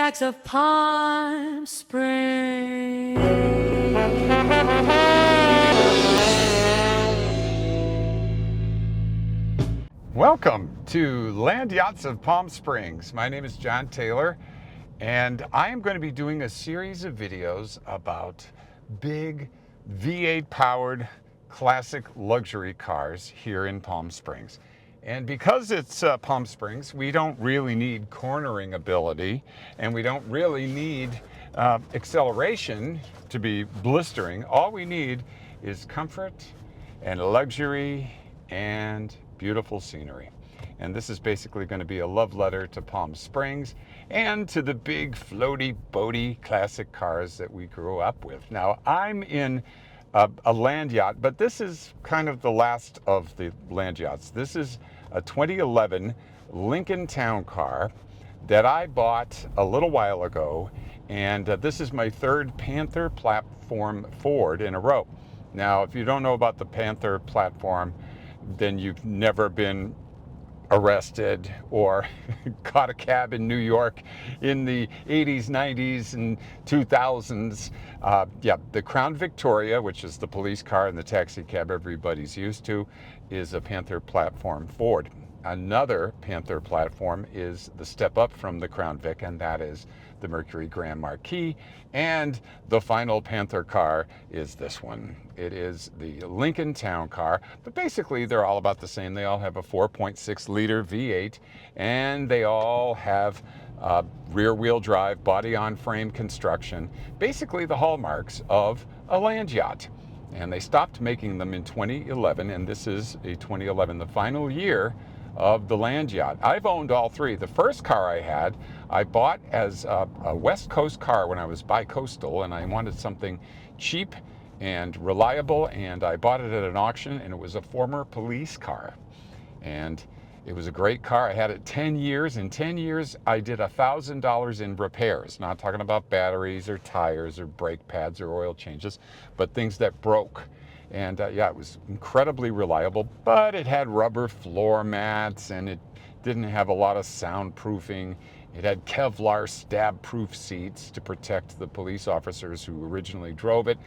Yachts of Palm Springs. Welcome to Land Yachts of Palm Springs. My name is John Taylor, and I am going to be doing a series of videos about big V8 powered classic luxury cars here in Palm Springs. And because it's Palm Springs, we don't really need cornering ability, and we don't really need acceleration to be blistering. All we need is comfort and luxury and beautiful scenery. And this is basically going to be a love letter to Palm Springs and to the big floaty boaty classic cars that we grew up with. Now, I'm in a land yacht, but this is kind of the last of the land yachts. This is a 2011 Lincoln Town Car that I bought a little while ago, and this is my third Panther platform Ford in a row. Now, if you don't know about the Panther platform, then you've never been arrested or caught a cab in New York in the 80s, 90s, and 2000s. The Crown Victoria, which is the police car and the taxi cab everybody's used to, is a Panther platform Ford. Another Panther platform is the step up from the Crown Vic, and that is the Mercury Grand Marquis. And the final Panther car is this one. It is the Lincoln Town Car, but basically they're all about the same. They all have a 4.6 liter V8, and they all have rear wheel drive, body on frame construction, basically the hallmarks of a land yacht. And they stopped making them in 2011, and this is a 2011, the final year of the land yacht. I've owned all three. The first car I had, I bought as a West Coast car when I was bi-coastal, and I wanted something cheap and reliable, and I bought it at an auction, and it was a former police car. And it was a great car. I had it 10 years. In 10 years, I did $1,000 in repairs. Not talking about batteries or tires or brake pads or oil changes, but things that broke. And it was incredibly reliable, but it had rubber floor mats, and it didn't have a lot of soundproofing. It had Kevlar stab-proof seats to protect the police officers who originally drove it.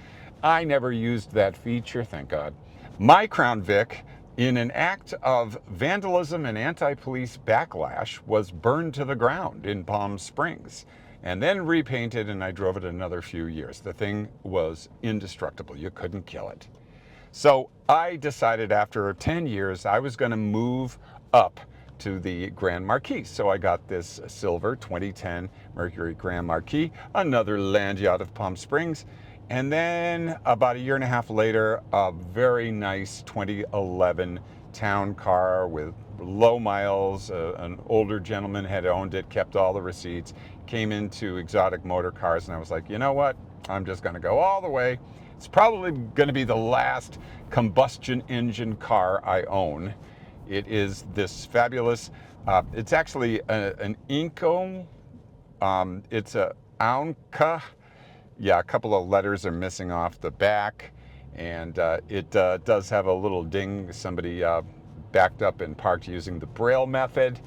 I never used that feature, thank God. My Crown Vic, in an act of vandalism and anti-police backlash, was burned to the ground in Palm Springs and then repainted, and I drove it another few years. The thing was indestructible. You couldn't kill it. So I decided after 10 years I was going to move up to the Grand Marquis. So I got this silver 2010 Mercury Grand Marquis, another land yacht of Palm Springs. And then about a year and a half later, a very nice 2011 town car with low miles. An older gentleman had owned it, kept all the receipts, came into exotic motor cars, and I was like, you know what? I'm just going to go all the way. It's probably going to be the last combustion engine car I own. It is this fabulous, it's actually an Inco, it's a Aunca. Yeah, a couple of letters are missing off the back, and it does have a little ding. Somebody backed up and parked using the Braille method,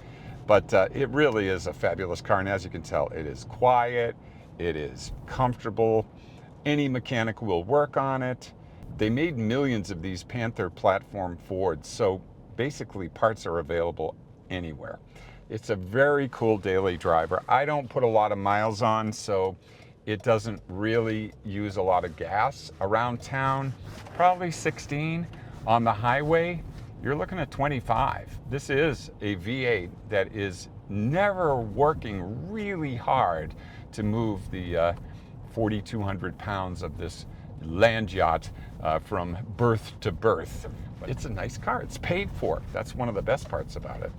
but it really is a fabulous car, and as you can tell, it is quiet, it is comfortable. Any mechanic will work on it. They made millions of these Panther platform Fords, so basically parts are available anywhere. It's a very cool daily driver. I don't put a lot of miles on, so it doesn't really use a lot of gas. Around town, probably 16. On the highway, you're looking at 25. This is a V8 that is never working really hard to move the 4,200 pounds of this land yacht from berth to berth. It's a nice car. It's paid for. That's one of the best parts about it.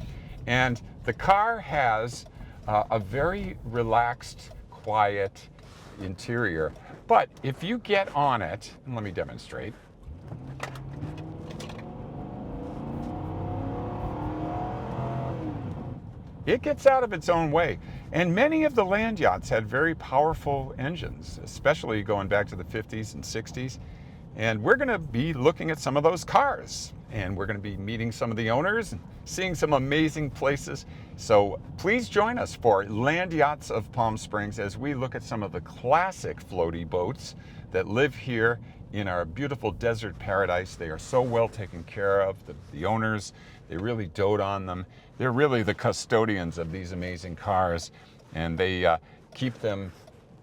And the car has a very relaxed, quiet interior. But if you get on it, and let me demonstrate. It gets out of its own way. And many of the land yachts had very powerful engines, especially going back to the 50s and 60s. And we're going to be looking at some of those cars. And we're going to be meeting some of the owners and seeing some amazing places So please join us for Land Yachts of Palm Springs as we look at some of the classic floaty boats that live here in our beautiful desert paradise. They are so well taken care of. The owners, they really dote on them. They're really the custodians of these amazing cars, and they keep them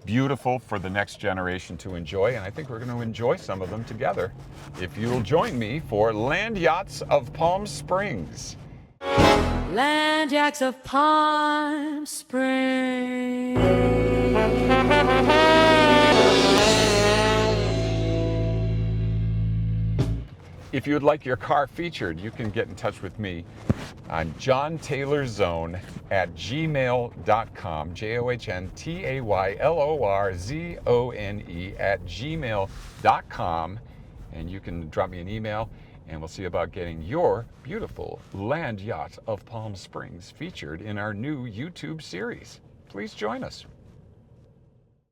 beautiful for the next generation to enjoy. And I think we're going to enjoy some of them together if you'll join me for Land Yachts of Palm Springs. Land Yachts of Palm Springs. If you would like your car featured, you can get in touch with me on johntaylorzone@gmail.com, JOHNTAYLORZONE@gmail.com, and you can drop me an email and we'll see about getting your beautiful Land Yacht of Palm Springs featured in our new YouTube series. Please join us.